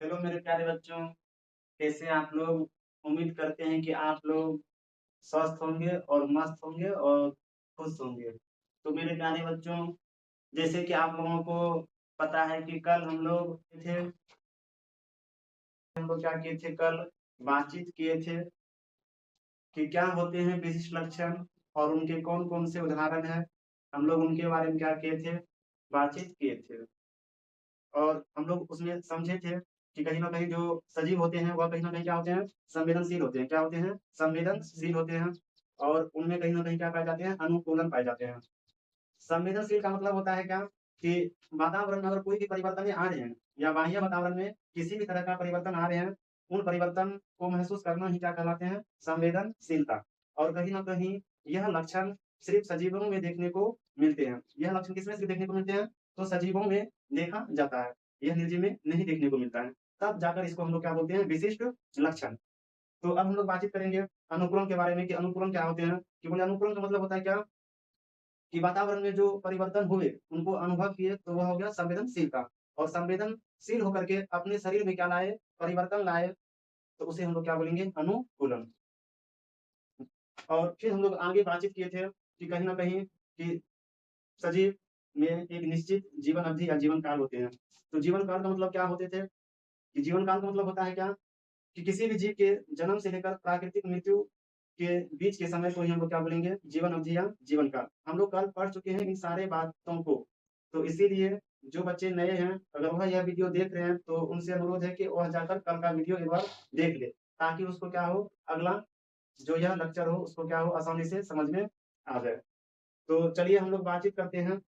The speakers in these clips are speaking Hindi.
हेलो मेरे प्यारे बच्चों, कैसे आप लोग? उम्मीद करते हैं कि आप लोग स्वस्थ होंगे और मस्त होंगे और खुश होंगे। तो मेरे प्यारे बच्चों, जैसे कि आप लोगों को पता है कि कल हम लोग क्या किए थे? कल बातचीत किए थे कि क्या होते हैं विशिष्ट लक्षण और उनके कौन-कौन से उदाहरण हैं। हम लोग उनके बारे में क्या किए थे? बातचीत किए थे। और हम लोग उसमें समझे थे कि कहीं न कहीं जो सजीव होते हैं, वह कहीं न कहीं क्या होते हैं? संवेदनशील होते हैं। क्या होते हैं? संवेदनशील होते हैं और उनमें कहीं न कहीं क्या पाए जाते हैं? अनुकूलन पाए जाते हैं। संवेदनशील का मतलब होता है क्या? कि वातावरण में अगर कोई भी परिवर्तन आ रहे हैं या बाह्य वातावरण में किसी भी तरह का परिवर्तन आ रहे हैं, उन परिवर्तन को महसूस करना ही क्या कहलाते हैं? संवेदनशीलता। और कहीं न कहीं यह लक्षण सिर्फ़ सजीवों में देखने को मिलते हैं। यह लक्षण किसमें सिर्फ़ देखने को मिलते हैं? तो सजीवों में देखा जाता है। यह निर्जीव में नहीं देखने को मिलता है। तब जाकर इसको हम लोग क्या बोलते हैं? विशिष्ट लक्षण। तो अब हम लोग बातचीत करेंगे अनुकूलन के बारे में कि अनुकूलन क्या होते हैं? कि बोले अनुकूलन का मतलब होता है क्या? कि वातावरण में जो परिवर्तन हुए, उनको अनुभव किए, तो वह हो गया संवेदनशीलता। और संवेदनशील होकर के अपने शरीर में क्या लाए? परिवर्तन लाए, तो उसे हम लोग क्या बोलेंगे? अनुकूलन। और फिर हम लोग आगे बातचीत किए थे कि कहीं न कहीं कि सजीव में एक निश्चित जीवन अवधि या जीवन काल होते हैं। तो जीवन काल का मतलब क्या होते थे? कि जीवन काल का मतलब होता है क्या? कि किसी भी जीव के जन्म से लेकर प्राकृतिक मृत्यु के बीच के समय को ही हम लोग क्या बोलेंगे? जीवन अवधि या जीवन काल। हम लोग कल पढ़ चुके हैं इन सारे बातों को। तो इसीलिए जो बच्चे नए हैं, अगर वह यह वीडियो देख रहे हैं, तो उनसे अनुरोध है कि वह जाकर कल का वीडियो एक बार देख ले, ताकि उसको क्या हो, अगला जो यह लेक्चर हो, उसको क्या हो, आसानी से समझ में आ जाए। तो चलिए हम लोग बातचीत करते हैं।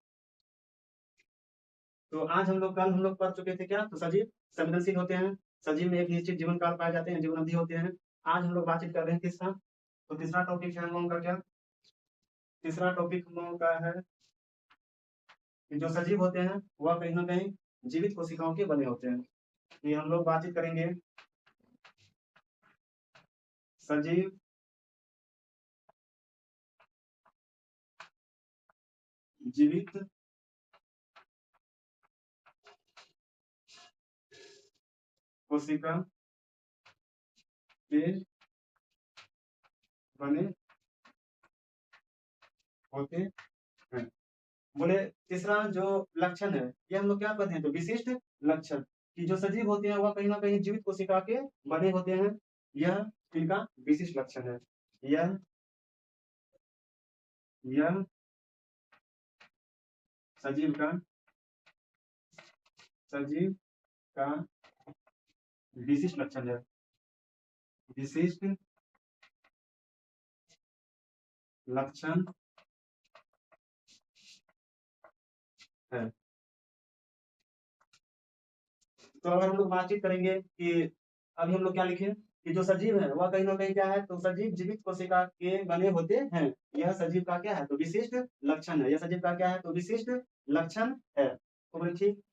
तो आज कल हम लोग पढ़ चुके थे क्या? तो सजीव संवेदनशील होते हैं, सजीव में एक निश्चित जीवन काल पाए जाते हैं, जीवन अवधि होते हैं। आज हम लोग बातचीत कर रहे हैं तीसरा। तो तीसरा टॉपिक है हम लोगों का क्या? तीसरा टॉपिक हम लोगों का है कि जो सजीव होते हैं, वह कहीं न कहीं जीवित कोशिकाओं के बने होते हैं। ये हम लोग बातचीत करेंगे सजीव जीवित कोशिका के बने होते हैं। बोले तीसरा जो लक्षण है, ये हम लोग क्या कहते हैं? तो विशिष्ट लक्षण, कि जो सजीव होते हैं वह कहीं न कहीं जीवित कोशिका के बने होते हैं। यह इनका विशिष्ट लक्षण है। यह यह सजीव का सजीव का विशिष्ट लक्षण है। विशिष्ट लक्षण है। तो अगर हम लोग बातचीत करेंगे कि अभी हम लोग क्या लिखे कि जो सजीव है वह कहीं न कहीं क्या है? तो सजीव जीवित कोशिका के बने होते हैं। यह सजीव का क्या है? तो विशिष्ट लक्षण है। यह सजीव का क्या है? तो विशिष्ट लक्षण है। तो बोले ठीक।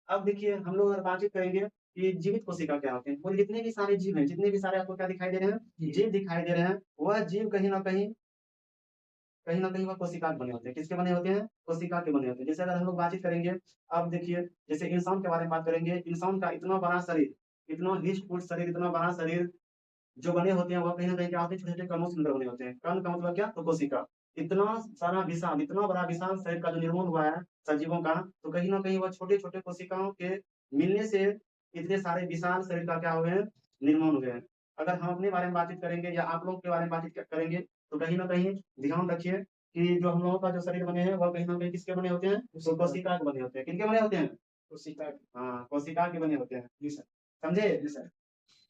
अब देखिए हम लोग अगर बातचीत करेंगे कि जीवित कोशिका क्या होते हैं? बोले जितने भी सारे जीव हैं, जितने भी सारे आपको क्या दिखाई दे रहे हैं? जीव दिखाई दे रहे हैं। वह जीव कहीं न कहीं वह कोशिका के बने होते हैं। किसके बने होते हैं? कोशिका के बने होते हैं। जैसे अगर हम लोग बातचीत करेंगे, अब देखिए जैसे इंसान के बारे में बात करेंगे, इंसान का इतना बड़ा शरीर, इतना हिष्ट-पुष्ट शरीर, इतना बड़ा शरीर जो बने होते हैं, वह कहीं न कहीं क्या होते हैं? छोटे-छोटे कणों से मिलकर बने होते हैं। कण का मतलब क्या? तो कोशिका। इतना सारा विशाल, इतना बड़ा विशाल शरीर का जो निर्माण हुआ है सजीवों का, तो कहीं न कहीं वह छोटे-छोटे कोशिकाओं के मिलने से इतने सारे विशाल शरीर का क्या हुए हैं? निर्माण हुए हैं। अगर हम अपने बारे में बातचीत करेंगे या आप लोगों के बारे में बातचीत करेंगे, तो कहीं न कहीं ध्यान रखिए कि जो हम लोगों का जो शरीर बने हैं, वह कहीं न कहीं किसके बने होते हैं? तो कोशिका के बने होते हैं। किनके बने होते हैं? कोशिका के। हाँ, कोशिका के बने होते हैं। जी सर। समझे? जी सर।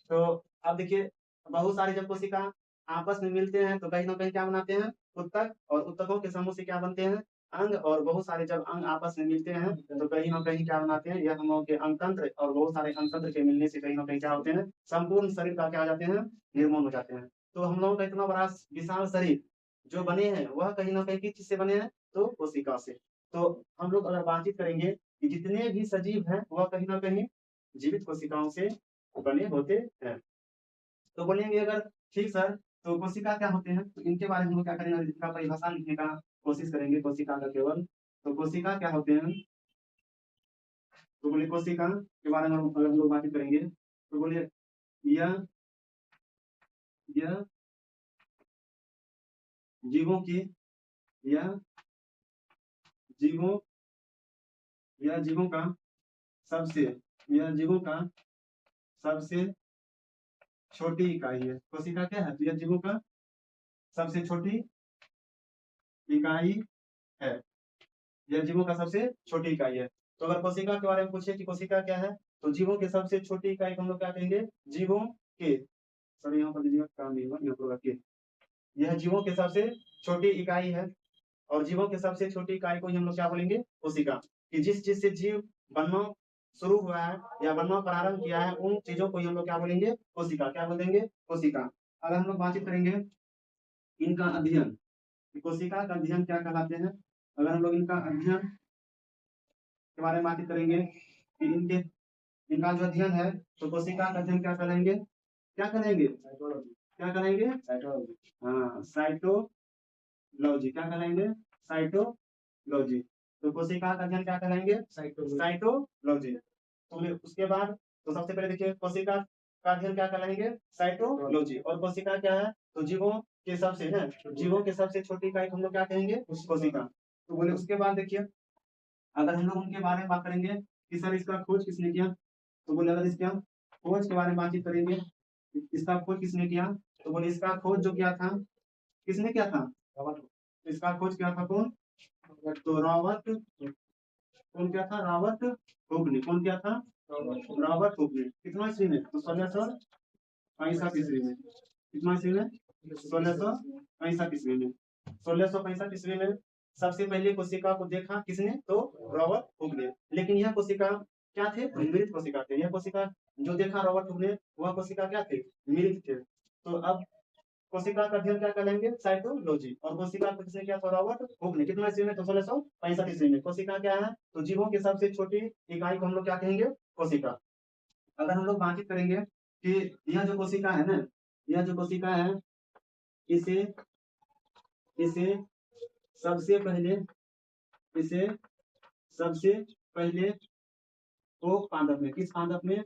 तो अब देखिए बहुत सारी जब कोशिका आपस में मिलते हैं तो कहीं न कहीं क्या बनाते हैं? उत्तक, और उत्तकों के समूह से क्या बनते हैं? अंग, और बहुत सारे जब अंग आपस में मिलते हैं तो कहीं न कहीं क्या बनाते हैं? यह हम लोगों के अंगतंत्र, और बहुत सारे अंगतंत्र के मिलने से कहीं न कहीं क्या होते हैं? संपूर्ण शरीर का क्या हो जाते हैं? निर्माण हो जाते हैं। तो हम लोगों का इतना बड़ा विशाल शरीर जो बने हैं वह कहीं न कहीं किस चीज़ से बने हैं? तो कोशिका से। तो हम लोग अगर बातचीत करेंगे कि जितने भी सजीव हैं वह कहीं न कहीं जीवित कोशिकाओं से बने होते हैं। तो बोलेंगे अगर ठीक सर, तो कोशिका क्या होते हैं? तो इनके बारे में हम लोग क्या करेंगे? इसका परिभाषा लिखने का कोशिश करेंगे कोशिका का केवल। तो कोशिका क्या होते हैं? तो बोले कोशिका के बारे में अगर हम लोग बात करेंगे तो बोले यह यह जीवों की यह जीवों यह जीवों का सबसे यह जीवों का सबसे छोटी इकाई है। कोशिका क्या है? तो यह जीवों का सबसे छोटी इकाई है। यह जीवों का सबसे छोटी इकाई है। तो अगर कोशिका के बारे में पूछे कि कोशिका क्या है, तो जीवों के सबसे छोटी इकाई को हम लोग क्या कहेंगे? जीवों के, सॉरी यहाँ पर दीजिएगा, काम नहीं हुआ, यहाँ पर के, यह जीवों के सबसे छोटी इकाई है। और जीवों के सबसे छोटी इकाई को ही हम लोग क्या बोलेंगे? कोशिका। कि जिस चीज से जीव बनना शुरू हुआ है या बनना प्रारंभ किया है, उन चीजों को ही हम लोग क्या बोलेंगे? कोशिका। क्या बोलेंगे? कोशिका। अगर हम लोग बातचीत करेंगे इनका अध्ययन, कोशिका का अध्ययन क्या कहलाते हैं? अगर हम लोग इनका अध्ययन के बारे में बात करेंगे कि इनका जो अध्ययन है, तो कोशिका का अध्ययन क्या करेंगे? क्या करेंगे? क्या करेंगे? हाँ, साइटोलॉजी। क्या करेंगे? साइटोलॉजी। तो कोशिका का अध्ययन क्या करेंगे? साइटोलॉजी। तो उसके बाद तो सबसे पहले देखिए कोशिका का अध्ययन क्या करेंगे? साइटोलॉजी। और कोशिका क्या है? तो जीवों के सबसे है, जीवों के सबसे छोटी इकाई हम लोग क्या कहेंगे? कोशिका। तो बोले उसके बाद देखिए अगर हम लोग उनके बारे में बात करेंगे कि सर इसका खोज किसने किया, तो बोले अगर इसका खोज के बारे में बातचीत करेंगे, इसका खोज किसने किया, तो बोले इसका खोज जो किया था, किसने किया था? इसका खोज किया था कौन? तो रॉबर्ट, कौन किया था? रॉबर्ट हुक ने। कौन किया था? रॉबर्ट हुक ने। कितना ईस्वी में? तो 1665 ईस्वी में। कितना ईस्वी में? 1665 ईस्वी में। 1665 ईस्वी में सबसे पहले कोशिका को देखा किसने? तो रॉबर्ट हुक ने। लेकिन यह कोशिका क्या थे? मृत कोशिका थे। यह कोशिका जो देखा रॉबर्ट हुक ने, वह कोशिका क्या थे? मृत थे। तो अब कोशिका का अध्ययन क्या करेंगे? साइटोलॉजी। और कोशिका को किसने किया था? रॉबर्ट हुक ने। कितना ईस्वी में? तो 1665 ईस्वी में। कोशिका क्या है? तो जीवों की सबसे छोटी इकाई को हम लोग क्या कहेंगे? कोशिका। अगर हम लोग बातचीत करेंगे कि यह जो कोशिका है ना, यह जो कोशिका है, इसे इसे सबसे पहले इसे सबसे पहले ओक पादप में, किस पादप में?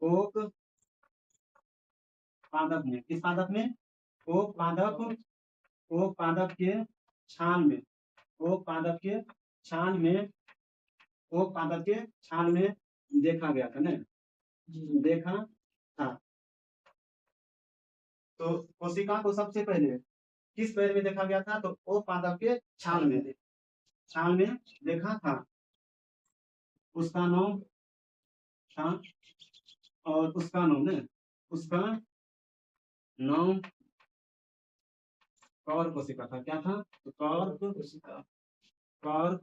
ओक पादप में। किस पादप में? ओक पादप, ओक पादप के छाल में, ओक पादप के छाल में, ओक पादप के छाल में देखा गया था ना, देखा था। तो कोशिका को सबसे पहले किस पेड़ में देखा गया था? तो ओक पादप के छाल में, छाल में देखा था। उसका नाम था, और उसका नाम है, उसका नाम कौर कोशिका था। क्या था? तो कौर कोशिका, कौर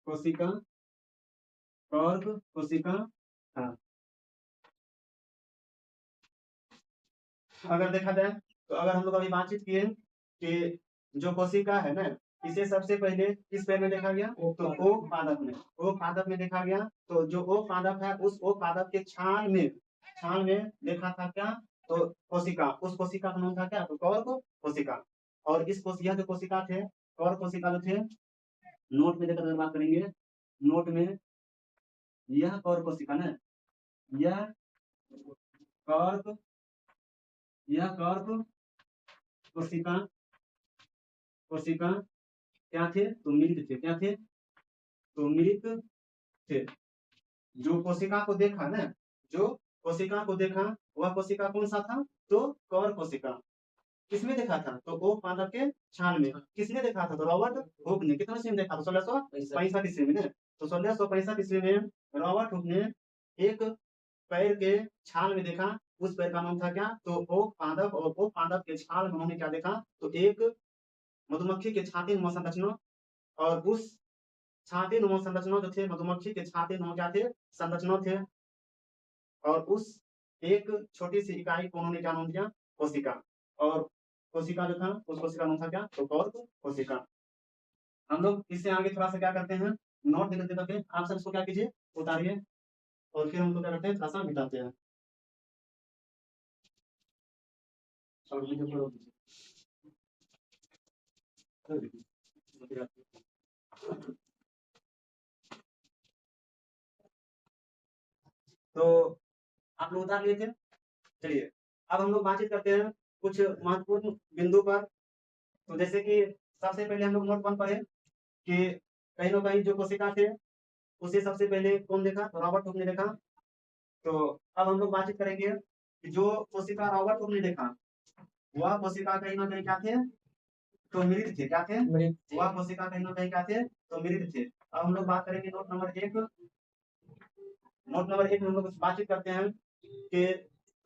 कोशिका, कौर कोशिका था। अगर देखा जाए तो अगर हम लोग अभी बातचीत किए कि जो कोशिका है ना, इसे सबसे पहले किस पेड़ में देखा गया? तो ओक पादप में, ओक पादप में देखा गया। तो जो ओक पादप है, उस ओक पादप के छाल में देखा था क्या? तो कोशिका। उस कोशिका का नाम था क्या? तो कौर कोशिका। और इस यह जो कोशिका थे, कौर कोशिका जो थे, नोट में देखकर अगर बात करेंगे, नोट में यह कौर कोशिका ना, यह कौर, यह कौर कोशिका, कोशिका क्या थे? तो मृत थे। क्या थे? तो मृत थे। जो कोशिका को देखा ना, जो कोशिका को देखा, वह कोशिका कौन सा था? तो कौर कोशिका। किसमें देखा था? तो वो पादप के छाल में। किसने देखा था? तो रॉबर्ट हुक ने। कितना ईस्वी में देखा था? 1665 ईस्वी में। तो 1665 ईस्वी में रॉबर्ट हुक ने एक पैर के छाल में देखा। उस पैर का नाम था क्या? तो ओक पादप। और ओक पादप के छाल में उन्होंने क्या देखा? तो एक मधुमक्खी के छाती नुमा संरचना। और उस छाती नुमा संरचना जो थे, मधुमक्खी के छाती नुमा क्या थे? संरचना थे। और उस एक छोटी सी इकाई को उन्होंने क्या नाम दिया? कोशिका। और कोशिका जो था, उस कोशिका नाम था क्या? तो कौर कोशिका। हम लोग इससे आगे थोड़ा सा क्या करते हैं, नोट देते करके आप सब इसको क्या कीजिए? उतारिए। और फिर हम लोग क्या करते हैं? थोड़ा सा मिटाते हैं। और वीडियो को रोक दीजिए। तो आप लोग उतार लिए थे। चलिए अब हम लोग बातचीत करते हैं कुछ महत्वपूर्ण बिंदु पर। तो जैसे कि सबसे पहले हम लोग नोट 1 पढ़े कि कहीं न कहीं जो कोशिका थे, उसे सबसे पहले कौन देखा? तो रॉबर्ट हुक ने देखा। तो अब हम लोग बातचीत करेंगे कि जो कोशिका रॉबर्ट हुक ने देखा, वह कोशिका कहीं न कहीं क्या थे? तो मृत थे। क्या थे? वह कोशिका कहीं न कहीं क्या थे? तो मृत थे। अब हम लोग बात करेंगे नोट नंबर 1। नोट नंबर 1 में हम लोग बातचीत करते हैं कि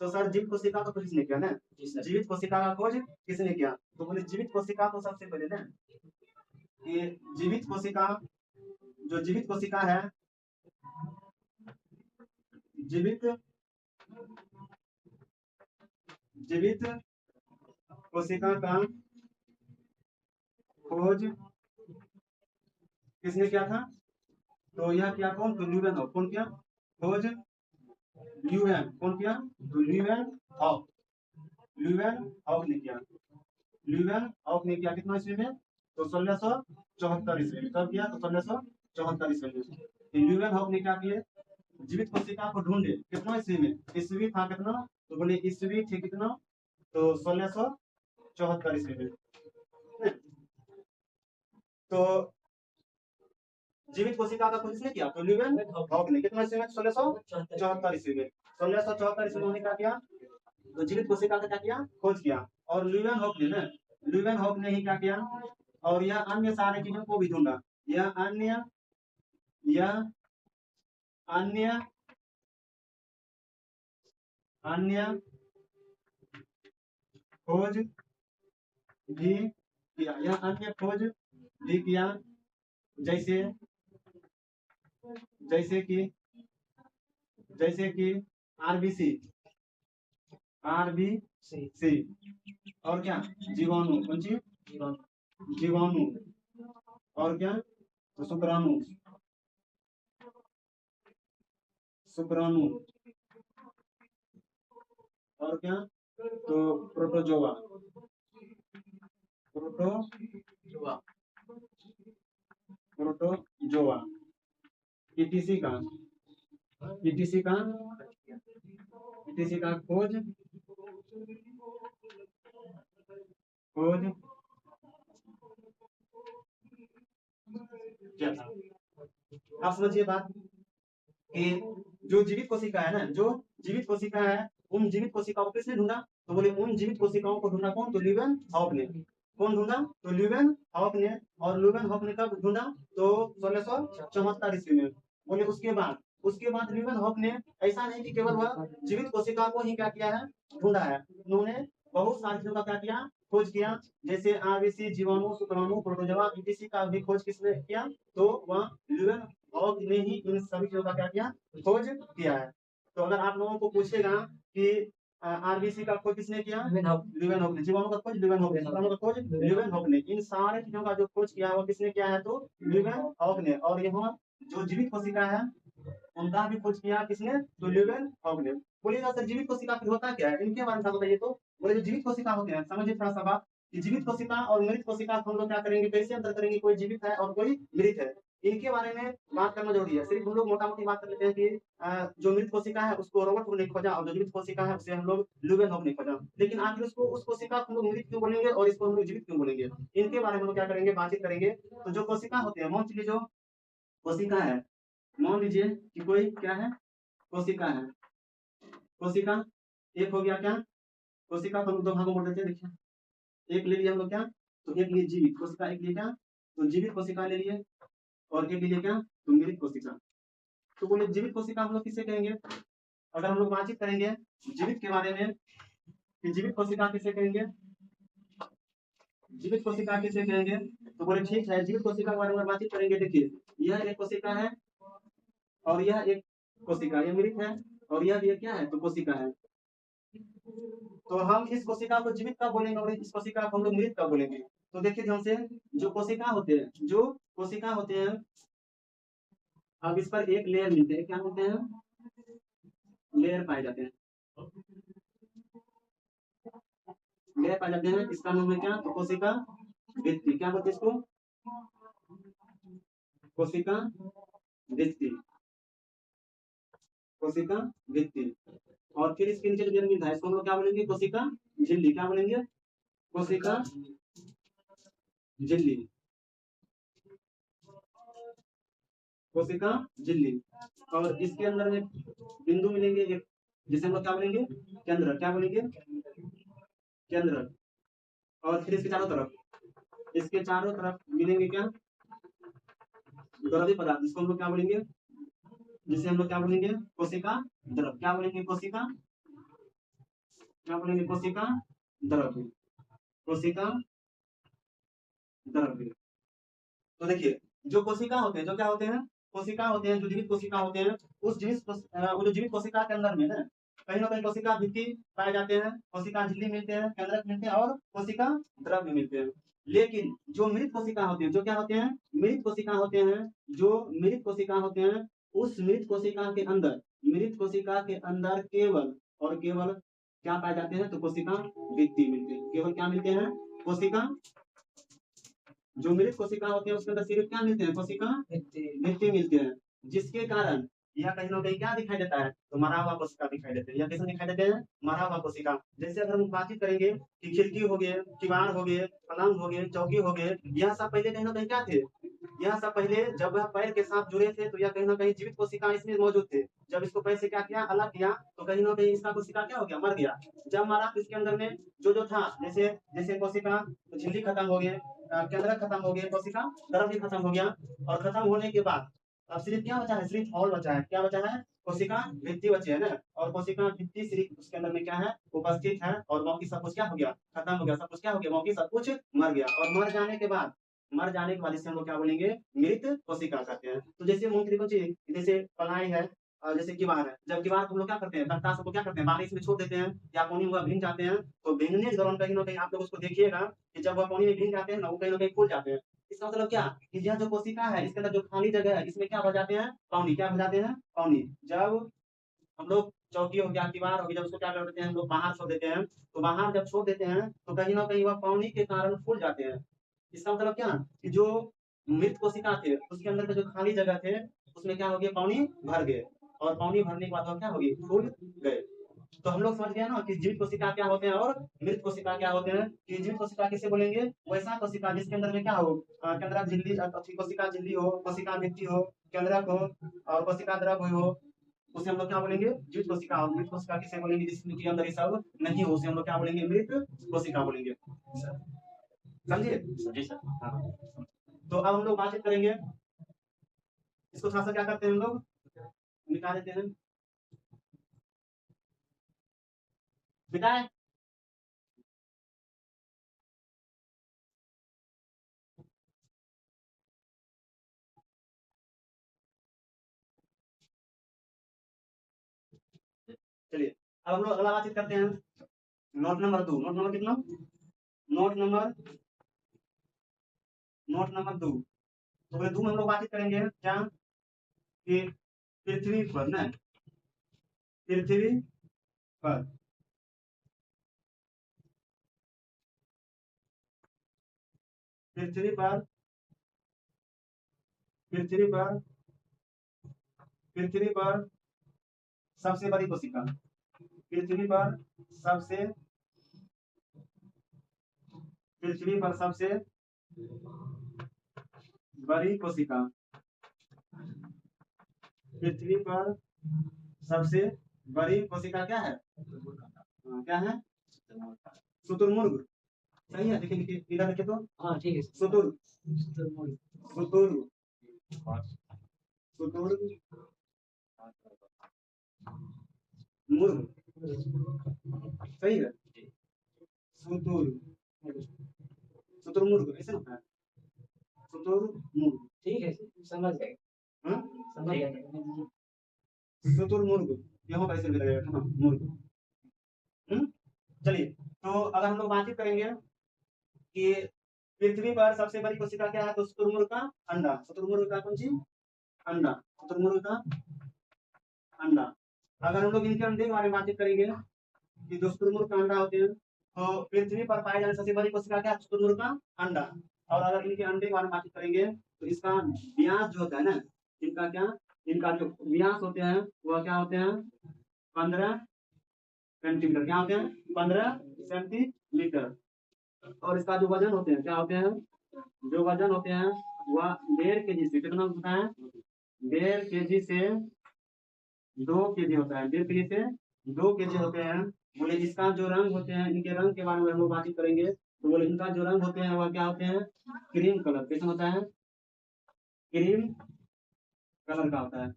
तो सर जीवित कोशिका को किसने किया ना? जीवित कोशिका का खोज किसने किया? तो बोले जीवित कोशिका को सबसे पहले ना कि जीवित कोशिका, जो जीवित कोशिका है, जीवित जीवित कोशिका का खोज किसने किया था? तो यह किया कौन? तो ल्यूवेन हॉक। कौन किया खोज? ल्यूवेन। कौन किया? तो ल्यूवेन हॉक। ल्यूवेन हॉक ने किया। ल्यूवेन हॉक ने किया कितना ईस्वी में? तो 1674 ईस्वी में। कब किया? तो 1674 ईस्वी में। तो ल्यूवेन हॉक ने क्या किए? जीवित कोशिका को ढूंढे। कितना ईस्वी में? ईस्वी था कितना? तो बोले ईस्वी थे कितना? तो 1674 ईस्वी में। तो जीवित कोशिका का खोज किसने किया? तो ल्यूवेन हॉक ने। कितना ईस्वी में? 1674 ईस्वी में। 1674 ईस्वी में उन्होंने क्या किया? तो जीवित कोशिका का क्या किया? खोज किया। और ल्यूवेन हॉक ने ना, ल्यूवेन हॉक ने ही क्या किया? और यह अन्य सारे चीजों को भी ढूंढा। यह अन्य अन्य खोज भी किया। यह अन्य खोज भी किया। जैसे जैसे कि जैसे कि आरबीसी, आरबीसी और क्या? जीवाणु। कौन सी? जीवाणु। और क्या? तो शुक्राणु। शुक्राणु और क्या? तो प्रोटोजोआ। प्रोटोजोआ। प्रोटोजोआ। ईटीसी का ईटीसी का ईटीसी का खोज क्या था? आप समझिए बात कि जो जीवित कोशिका है ना, जो जीवित कोशिका है, उन जीवित कोशिकाओं को किसने ढूंढा? तो बोले उन जीवित कोशिकाओं को ढूंढा कौन? तो ल्यूवेन हॉक ने। कौन ढूंढा? तो ल्यूवेन हॉक ने। और ल्यूवेन हॉक ने कब ढूंढा? तो 1674 ईस्वी में। बोले उसके बाद ल्यूवेन हॉक ने ऐसा नहीं कि केवल वह जीवित कोशिका को ही क्या किया है? ढूंढा है। उन्होंने बहुत सारी चीजों का क्या किया? खोज किया। जैसे आरबीसी, जीवाणु, शुक्राणु, प्रोटोजोआ, ईटीसी का भी खोज किसने किया? तो वह ल्यूवेन हॉक ने ही इन सभी चीजों का क्या किया? खोज किया है। तो अगर आप लोगों को पूछेगा कि आरबीसी का खोज किसने किया? ल्यूवेन हॉक ने। जीवाणु का खोज ल्यूवेन हॉक ने। शुक्राणु का खोज ल्यूवेन हॉक ने। इन सारे चीजों का जो खोज किया है वो किसने किया है? तो ल्यूवेन हॉक ने। और यहाँ जो जीवित कोशिका है, उनका भी खोज किया किसने? तो ल्यूवेन हॉक ने। बोलिएगा सर जीवित कोशिका फिर होता क्या है? इनके बारे में बताइए। तो बोले जो जीवित कोशिका होते हैं, समझिए थोड़ा सा बात कि जीवित कोशिका और मृत कोशिका को हम लोग क्या करेंगे? कैसे अंतर करेंगे? कोई जीवित है और कोई मृत है। इनके बारे में बात करना जरूरी है। सिर्फ हम लोग मोटा मोटी बात कर लेते हैं कि जो मृत कोशिका है उसको रॉबर्ट हुक ने खोजा, और जो जीवित कोशिका है उसे हम लोग ल्यूवेन हॉक ने खोजा। लेकिन आखिर उसको, उस कोशिका को हम लोग मृत क्यों बोलेंगे और इसको हम लोग जीवित क्यों बोलेंगे? इनके बारे में हम लोग क्या करेंगे? बातचीत करेंगे। तो जो कोशिका होते हैं, मान लीजिए जो कोशिका है, मान लीजिए कि कोई क्या है? कोशिका है। कोशिका एक हो गया क्या? कोशिका को हम दो भागों में बांट देते हैं। देखिए एक ले लिया हम लोग क्या? तो एक लिए जीवित कोशिका, एक लिए क्या? तो जीवित कोशिका ले लिए। और एक लिए क्या? तो मृत कोशिका। तो बोले जीवित कोशिका हम लोग किसे कहेंगे? अगर हम लोग बातचीत करेंगे जीवित के बारे में कि जीवित कोशिका किसे कहेंगे? जीवित कोशिका किसे कहेंगे? तो बोले ठीक है, जीवित कोशिका के बारे में बातचीत करेंगे। देखिए यह एक कोशिका है और यह एक कोशिका, यह मृत है। और यह भी एक क्या है? तो कोशिका है। तो हम इस कोशिका को जीवित कब बोलेंगे और इस कोशिका को हम लोग मृत कब बोलेंगे? तो देखिए ध्यान से, जो कोशिका होते हैं, जो कोशिका होते हैं, अब इस पर एक लेयर मिलते हैं। क्या होते हैं? लेयर पाए जाते हैं। लेयर पाए जाते हैं, इसका नाम है क्या? तो कोशिका भित्ति। क्या बोलते हैं इसको? कोशिका भित्ति। कोशिका भित्ति। और फिर इसके नीचे जो जन्म है इसको हम लोग क्या बोलेंगे, कोशिका झिल्ली। क्या बोलेंगे, कोशिका झिल्ली, कोशिका झिल्ली। और इसके अंदर में बिंदु मिलेंगे एक, जिसे हम लोग क्या बोलेंगे, केंद्र। क्या बोलेंगे, केंद्र। और फिर इसके चारों तरफ, इसके चारों तरफ मिलेंगे क्या, द्रव्य पदार्थ, जिसको हम लोग क्या बोलेंगे, जिसे हम लोग क्या बोलेंगे, कोशिका द्रव। क्या बोलेंगे, कोशिका, क्या बोलेंगे, कोशिका द्रव्य, कोशिका द्रव्य। तो देखिए, जो कोशिका होते हैं, जो क्या होते हैं, कोशिका होते हैं, जो जीवित कोशिका होते हैं, उस वो जो जीवित कोशिका के अंदर में है, कहीं ना कहीं कोशिका भित्ति पाए जाते हैं, कोशिका झिल्ली मिलते हैं, केंद्रक मिलते हैं और कोशिका द्रव्य मिलते हैं। लेकिन जो मृत कोशिका होते हैं, जो क्या होते हैं, मृत कोशिका होते हैं, जो मृत कोशिका होते हैं, उस मृत कोशिका के अंदर, मृत कोशिका के अंदर केवल और केवल क्या पाए जाते हैं, तो कोशिका भित्ति मिलते हैं। केवल क्या मिलते हैं, कोशिका, जो मृत कोशिका होते हैं उसके अंदर सिर्फ क्या मिलते हैं, कोशिका भित्ति मिलते हैं, जिसके कारण यह कहीं ना कहीं क्या दिखाई देता है, तो मरा हुआ कोशिका दिखाई देते हैं। या कैसे दिखाई देते हैं, मरा हुआ कोशिका। जैसे अगर हम बातचीत करेंगे कि खिड़की हो गए, किवाड़ हो गए, पलंग हो गए, चौकी हो गए, यह सब पहले कहीं ना कहीं क्या थे, यह सब पहले जब वह पैर के साथ जुड़े थे तो यह कहीं ना कहीं जीवित कोशिका इसमें मौजूद थे। जब इसको पैर से क्या किया, अलग किया, तो कहीं ना कहीं इसका कोशिका क्या हो गया, मर गया। जब मरा तो इसके अंदर में जो जो था, जैसे जैसे कोशिका झिल्ली खत्म हो गए, केंद्र खत्म हो गए, कोशिका द्रव भी खत्म हो गया। और खत्म होने के बाद अब सिर्फ क्या बचा है, सिर्फ हॉल बचा है। क्या बचा है, कोशिका भित्ति बची है ना। और कोशिका भित्ति सिर्फ उसके अंदर में क्या है, उपस्थित है। और बाकी सब कुछ क्या हो गया, खत्म हो गया, सब कुछ क्या हो गया, बाकी सब कुछ मर गया। और मर जाने के बाद, मर जाने के बाद इसे हम लोग क्या बोलेंगे, मृत कोशिका कहते हैं। तो जैसे मूंगफली को चाहिए, जैसे पलाई है, और जैसे किवाड़ है, जब किवाड़ को हम लोग क्या करते हैं, तख्ता सबको क्या करते हैं, बारिश में छोड़ देते हैं, या पानी हुआ भीग जाते हैं, तो भीगने के दौरान कहीं ना कहीं आप लोग उसको देखिएगा कि जब वह पानी में भीग जाते हैं ना, वो कहीं ना कहीं फूल जाते हैं। इसका मतलब क्या, कि यह जो कोशिका है इसके अंदर जो खाली जगह है, इसमें क्या भर जाते हैं, पानी। क्या भर जाते हैं, पानी। जब हम लोग चौकी हो गया, दीवार हो गया, जब उसको क्या कर देते हैं हम लोग, बाहर छोड़ देते हैं, तो बाहर जब छोड़ देते हैं तो कहीं ना कहीं वह पानी के कारण फूल जाते हैं। इसका मतलब क्या, कि जो मृत कोशिका थे उसके अंदर के जो खाली जगह थे उसमें क्या हो गया, पानी भर गए। और पानी भरने के बाद वो क्या हो गई, फूल गए। तो हम लोग समझ गए ना कि जीवित कोशिका क्या होते हैं और मृत कोशिका क्या होते हैं। कि जीवित कोशिका किसे बोलेंगे, वैसा कोशिका जिसके अंदर में क्या हो, केंद्रक झिल्ली, कोशिका झिल्ली हो, कोशिका भित्ति हो, केंद्रक हो और कोशिका द्रव हो, उसे हम लोग क्या बोलेंगे, जीवित कोशिका। और मृत कोशिका किसे बोलेंगे, जिसके अंदर ये सब नहीं हो, उसे हम लोग क्या बोलेंगे, मृत कोशिका बोलेंगे। समझिए, जी सर। हाँ, तो अब हम लोग बातचीत करेंगे, इसको थोड़ा सा क्या करते हैं हम लोग, मिटा देते हैं, मिटाए। चलिए, अब हम लोग अगला बातचीत करते हैं, नोट नंबर 2। नोट नंबर कितना, नोट नंबर, नोट नंबर 2। तो ये 2 में हम लोग बातचीत करेंगे क्या, कि पृथ्वी पर ना, पृथ्वी पर, पृथ्वी पर, पृथ्वी पर, पृथ्वी पर सबसे बड़ी कोशिका, पृथ्वी पर सबसे, पृथ्वी पर सबसे बड़ी कोशिका, पृथ्वी पर सबसे बड़ी कोशिका क्या है, क्या है, शुतुरमुर्ग। सही है, देखिए देखिए इधर देखिए तो, हाँ ठीक है, शुतुर, शुतुर, शुतुर मुर्ग, सही है, शुतुर, शुतुरमुर्ग ऐसे होता है, शुतुरमुर्ग, ठीक है, समझ गए, हाँ समझ गए, शुतुरमुर्ग, यहाँ पर ऐसे भी रहेगा, हाँ मुर्ग। चलिए, तो अगर हम लोग बातचीत करेंगे कि पृथ्वी पर सबसे बड़ी कोशिका क्या है, तो शुतुरमुर्ग का अंडा, शुतुरमुर्ग का कौन सी, अंडा, शुतुरमुर्ग का अंडा। अगर हम लोग इनके अंडे के बारे में बातचीत करेंगे कि जो शुतुरमुर्ग का अंडा होते हैं, तो पृथ्वी पर पाए जाने सबसे बड़ी कोशिका क्या है, शुतुरमुर्ग का अंडा। और अगर इनके अंडे के बारे में बातचीत करेंगे तो इसका व्यास जो होता है ना, इनका क्या इनका जो व्यास होते हैं वह क्या होते हैं 15 सेंटीमीटर, क्या होते हैं 15 सेंटीमीटर। और इसका जो वजन होते हैं क्या होते हैं, जो वजन होते हैं वह 1.5 kg से कितना होता है, 1.5 kg से 2 kg होता है, 1.5 kg से 2 kg होते हैं। बोले इसका जो रंग होते हैं, इनके रंग के बारे में हम लोग बातचीत करेंगे। तो बोले इनका जो रंग होते हैं वह क्या होते हैं, क्रीम कलर। कैसा होता है, क्रीम कलर का होता है।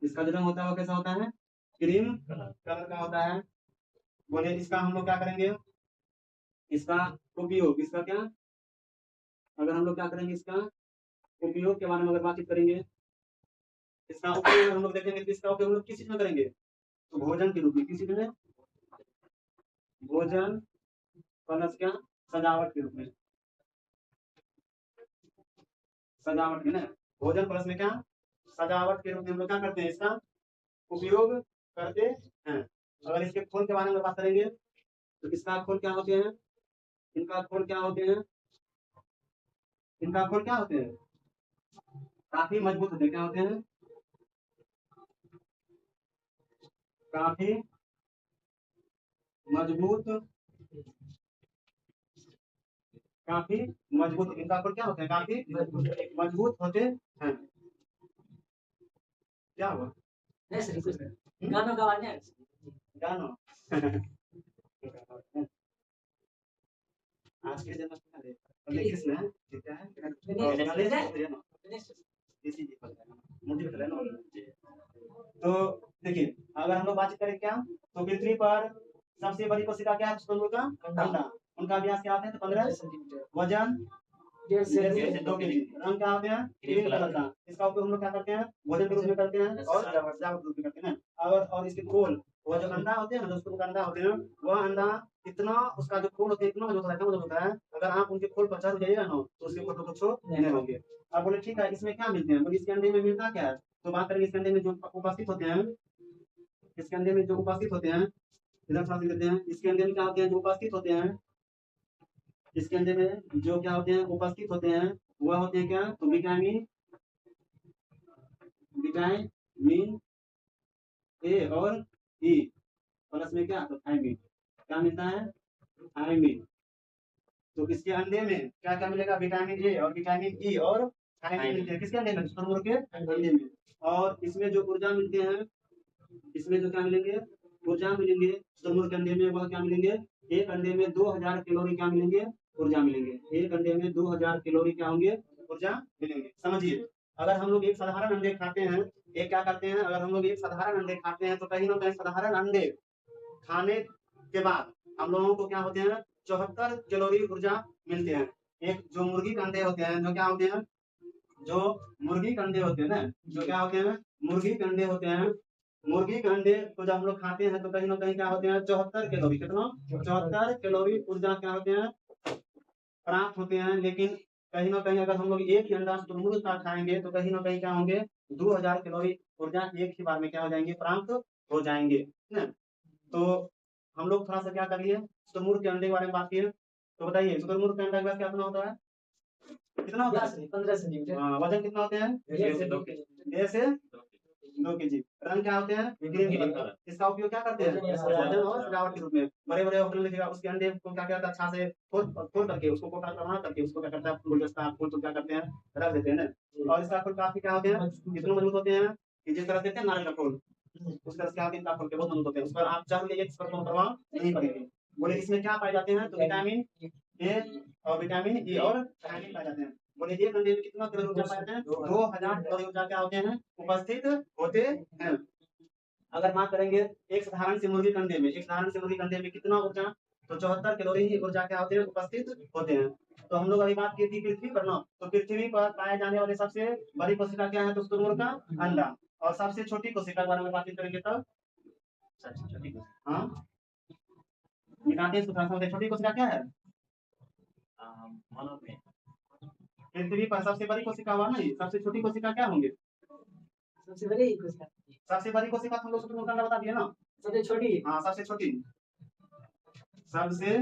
इसका जो रंग होता है वो कैसा होता है, क्रीम कलर का होता है। बोले इसका हम लोग क्या करेंगे, इसका उपयोग, इसका क्या, अगर हम लोग क्या करेंगे, इसका उपयोग के बारे में अगर बातचीत करेंगे, इसका उपयोग हम लोग देखेंगे तो इसका उपयोग हम लोग किस चीज में करेंगे, तो भोजन के रूप में, किस चीज में, भोजन प्लस क्या, सजावट के रूप में, सजावट में ना, भोजन प्लस में क्या, सजावट के रूप में हम लोग क्या करते हैं, इसका उपयोग करते हैं। अगर इसके खोल के बारे में बात करेंगे तो इसका खोल क्या होते हैं, इनका खोल क्या होते हैं, इनका खोल क्या होते हैं, काफी मजबूत होते हैं। क्या होते हैं, काफी मजबूत, काफी मजबूत, इनका खोल क्या होते हैं, काफी मजबूत होते हैं। क्या हुआ, गानों का आवाज है, गानो आज के जन्म में कृष्ण है, ठीक है, और गणेश है ना, इसी जी पर मुझे बता ना। तो देखिए अगर हम लोग बात करें क्या, तो पृथ्वी पर सबसे बड़ी कोशिका क्या है, स्तंभ का अंडा। उनका व्यास क्या होता है, 15 सेंटीमीटर, वजन 1.5 से 2 kg, रंग क्या होते हैं, ग्रीन कलर का। इसका उपयोग हम लोग क्या करते हैं, भोजन के रूप में करते हैं और सजावट के रूप में करते हैं। और इसके खोल, वो जो अंडा होते हैं ना, जो स्तंभ का अंडा होते हैं, वह अंडा इतना, उसका जो खोल होता है इतना मजबूत होता है, अगर आप उनके खोल पर चढ़ जाइएगा ना तो उसके खोल को छू नहीं होंगे। अब बोले ठीक है इसमें क्या मिलते हैं, बोले इसके अंडे में मिलता क्या है, तो बात करेंगे इसके अंडे में जो उपस्थित होते हैं, इसके अंडे में जो उपस्थित होते हैं, इधर थोड़ा सा देते हैं, इसके अंडे में क्या होते हैं, जो उपस्थित होते हैं, इसके अंदर में जो क्या होते हैं, उपस्थित होते हैं, वह होते हैं क्या, तो विटामिन, विटामिन ए और ई, प्लस में क्या, तो थायमिन, क्या मिलता है, थायमिन। तो इसके अंडे में क्या क्या मिलेगा, विटामिन ए और विटामिन ई और थायमिन मिलते हैं, किसके अंडे में, शुतुरमुर्ग के अंडे में। और इसमें जो ऊर्जा मिलते हैं, इसमें जो क्या मिलेंगे, ऊर्जा मिलेंगे शुतुरमुर्ग के अंडे में, वह क्या मिलेंगे, एक अंडे में 2000 कैलोरी क्या मिलेंगे, ऊर्जा मिलेंगे। एक अंडे में 2000 कैलोरी क्या होंगे, ऊर्जा मिलेंगे। समझिए अगर हम लोग एक साधारण अंडे खाते हैं, एक क्या करते हैं, अगर हम लोग एक साधारण अंडे खाते हैं तो कहीं ना कहीं साधारण अंडे खाने के बाद हम लोगों को क्या होते हैं, 74 कैलोरी ऊर्जा मिलते हैं। एक जो मुर्गी के अंडे होते हैं, जो क्या होते हैं, जो मुर्गी के अंडे होते हैं ना, जो क्या होते हैं, मुर्गी के अंडे होते हैं, मुर्गी के अंडे को जब हम लोग खाते हैं तो कहीं ना कहीं क्या होते हैं, 74 कैलोरी, कितना, 74 कैलोरी ऊर्जा क्या होते हैं, प्राप्त होते हैं। लेकिन कहीं ना कहीं अगर हम लोग एक ही अंडा शुतुरमुर्ग का खाएंगे तो कहीं ना कहीं क्या होंगे, 2000 कैलोरी ऊर्जा एक ही बार में क्या हो जाएंगे, प्राप्त हो जाएंगे ना। तो हम लोग थोड़ा सा क्या करिए, शुतुरमुर्ग के अंडे के बारे में बात किए, तो बताइए शुतुरमुर्ग के अंडे का क्या कितना होता है, कितना होता है, 15 सेंटीमीटर, वजन कितना होते हैं, 1 से 2 kg, रंग क्या होते हैं, ग्रीन कलर। इसका उपयोग क्या करते हैं, भोजन और सजावट के रूप में। बड़े बड़े होटल में देखिएगा उसके अंडे को क्या करता है, अच्छा से फोड़ करके उसको कोटा प्रमाण करके उसको क्या करता है, गुलदस्ता फूल तो क्या करते हैं, रख देते हैं ना। और इसका फूल काफी क्या होते हैं, कितने मजबूत होते हैं, कि जिस तरह देते हैं नारियल का फूल, उस तरह से क्या होते हैं, इनका फूल के बहुत मजबूत होते हैं, उस पर आप चाह लीजिए इस पर कोई प्रभाव नहीं पड़ेगी। बोले इसमें क्या पाए जाते हैं, तो विटामिन ए और विटामिन ई और थायमिन पाए जाते हैं। बोले एक अंडे में कितना कैलोरी ऊर्जा पाए जाते हैं, 2000 कैलोरी ऊर्जा क्या होते हैं, उपस्थित होते हैं। अगर बात करेंगे एक साधारण सी मुर्गी के अंडे में, एक साधारण सी मुर्गी के अंडे में कितना ऊर्जा, तो 74 कैलोरी ही ऊर्जा क्या होते हैं, उपस्थित होते हैं। तो हम लोग अभी बात की थी पृथ्वी पर ना, तो पृथ्वी पर पाए जाने वाले सबसे बड़ी कोशिका क्या है, तो शुतुरमुर्ग का अंडा। और सबसे छोटी कोशिका के बारे में बात करेंगे तब, सबसे छोटी कोशिका, हाँ निकालते हैं इसको थोड़ा सा, छोटी कोशिका क्या है, पृथ्वी पर सबसे बड़ी कोशिका हुआ ना, सबसे छोटी कोशिका क्या होंगे, सबसे बड़ी कोशिका, सबसे बड़ी कोशिका हम लोग शुतुरमुर्ग का अंडा बता दिया ना, सबसे छोटी, हाँ सबसे छोटी, सबसे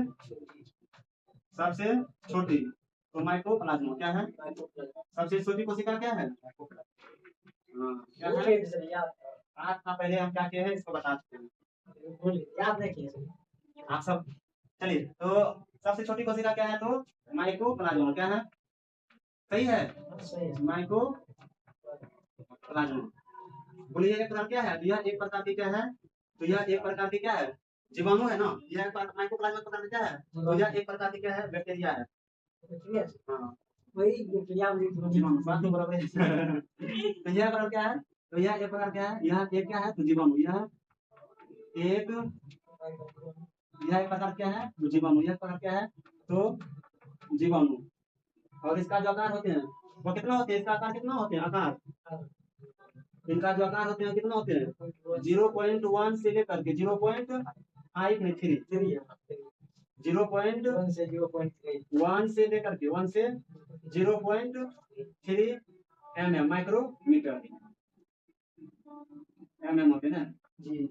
सबसे छोटी, तो माइकोप्लाज्मा क्या है? माइक्रोप्लाज्मा। सबसे छोटी कोशिका क्या है? हाँ, क्या है? भूल गए सर, याद आज का पहले हम क्या किए हैं इसको बता चुके हैं भूल गए, याद नहीं किए सर। आप सब। चलिए, तो सबसे छोटी कोशिका क्या है? तो माइकोप्लाज्मा क्या है? सही है, सही है। माइकोप्लाज्मा। बोलिए एक प्रकार क्या है? यह एक प्रकार की क्या है? तो यह एक प्रकार की क्या है? जीवाणु है ना। यह माइकोप्लाज्मा प्रकार की क्या है? तो यह एक प्रकार की क्या है? बैक्टीरिया है। बैक्टीरिया से? हाँ, वही बैक्टीरिया वही जीवाणु बात तो बराबर है। तो यह प्रकार क्या है? तो यह एक प्रकार क्या है? यह एक क्या है? तो जीवाणु। एक यह एक प्रकार क्या है? तो जीवाणु। यह प्रकार क्या है? तो जीवाणु। और इसका जो आकार होते हैं वो कितना होते हैं? इसका आकार कितना होते हैं? आकार इनका जो आकार होते हैं कितना होते हैं? 0.1 से लेकर के 0.5 नहीं 3 0.1 1 से 0.3 से लेकर के 1 से 0.3 mm माइक्रोमीटर होते हैं ना जी।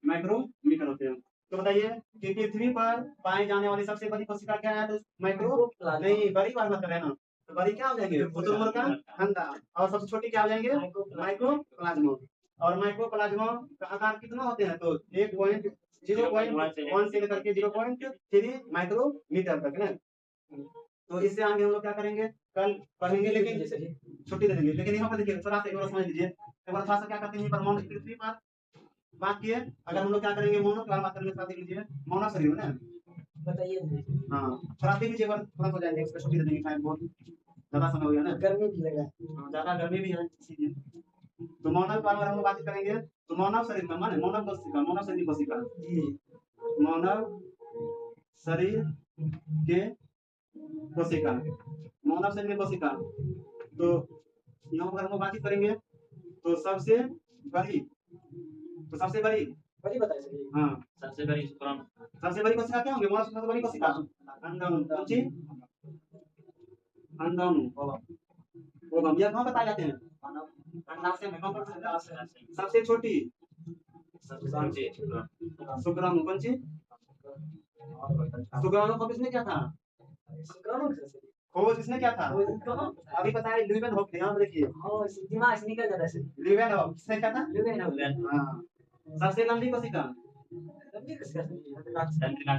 माइक्रोमीटर होते हैं। तो बताइए कि पृथ्वी पर पाई जाने वाली सबसे बड़ी कोशिका क्या है? तो माइक्रो नहीं, बड़ी बात मत करना। तो बड़ी क्या हो जाएंगे? शुतुरमुर्ग का अंडा। और सबसे छोटी क्या हो जाएंगे? माइक्रोप्लाज्मा। और माइक्रोप्लाज्मा का आकार कितना होते हैं? तो 0.1 से लेकर के 0.3 माइक्रोमीटर तक ना। तो इससे आगे हम लोग क्या करेंगे? कल पढ़ेंगे, लेकिन छुट्टी दे देंगे। लेकिन यहाँ पर देखिए थोड़ा सा एक बार समझ लीजिए, एक बार थोड़ा सा क्या करते हैं, पर पृथ्वी पर बात की है। अगर हम लोग क्या करेंगे, मोनो की बात करेंगे, थोड़ा देख लीजिए। मोनो शरीर है ना। बताइए। हाँ, थोड़ा देख लीजिए, थोड़ा हो जाएंगे, इसको छुट्टी दे देंगे। टाइम बहुत ज्यादा समय हो गया ना, गर्मी भी लगा। ज्यादा गर्मी भी है इसीलिए। तो मानव पर अगर हम लोग बात करेंगे तो मानव शरीर का माने मानव कोशिका, मानव शरीर कोशिका जी। मानव शरीर के कोशिका, मानव शरीर के कोशिका। तो यहाँ पर हम लोग बातचीत करेंगे तो सबसे बड़ी बड़ी बताइए सर। हाँ, सबसे बड़ी कोशिका क्या होंगे? मानव सबसे बड़ी कोशिका अंडाणु। कौन सी? अंडाणु। ओवम। यह कहाँ बताए जाते हैं? अंडाशय में। कहाँ पर? सबसे छोटी शुक्राणु। कौन सी? शुक्राणु को किसने किया था? खोज किसने किया था? अभी बताया ल्यूवेन हॉक। ध्यान रखिए, दिमाग से निकल जाता है सर। ल्यूवेन हॉक किसने किया था? लुबेन हो। हाँ। सबसे लंबी कोशिका लंबी कोशिका सर। तंत्रिका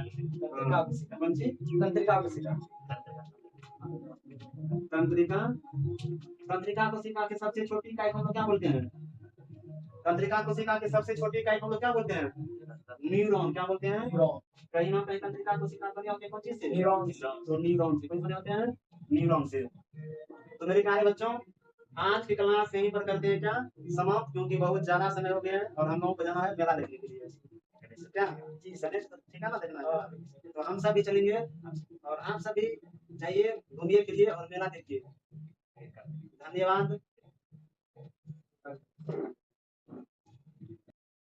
कोशिका। कौन सी? तंत्रिका कोशिका। तंत्रिका तंत्रिका कोशिका के सबसे छोटी इकाई को हम लोग क्या बोलते हैं? तंत्रिका कोशिका के सबसे छोटी इकाई को हम लोग क्या बोलते हैं? न्यूरॉन। क्या बोलते हैं? कहीं ना कहीं तंत्रिका कोशिका बने होते हैं कौन चीज से? न्यूरॉन। तो न्यूरॉन से। कौन बने होते हैं? न्यूरॉन से। तो मेरे प्यारे बच्चों, आज की क्लास यहीं पर करते हैं क्या समाप्त, क्योंकि बहुत ज्यादा समय हो गया है और हम लोगों को जाना है मेला देखने के लिए। क्या जी सर, ठिकाना देखना है। तो हम सभी चलेंगे और आप सभी जाइए, घूमिए फिरिए और मेला देखिए। धन्यवाद।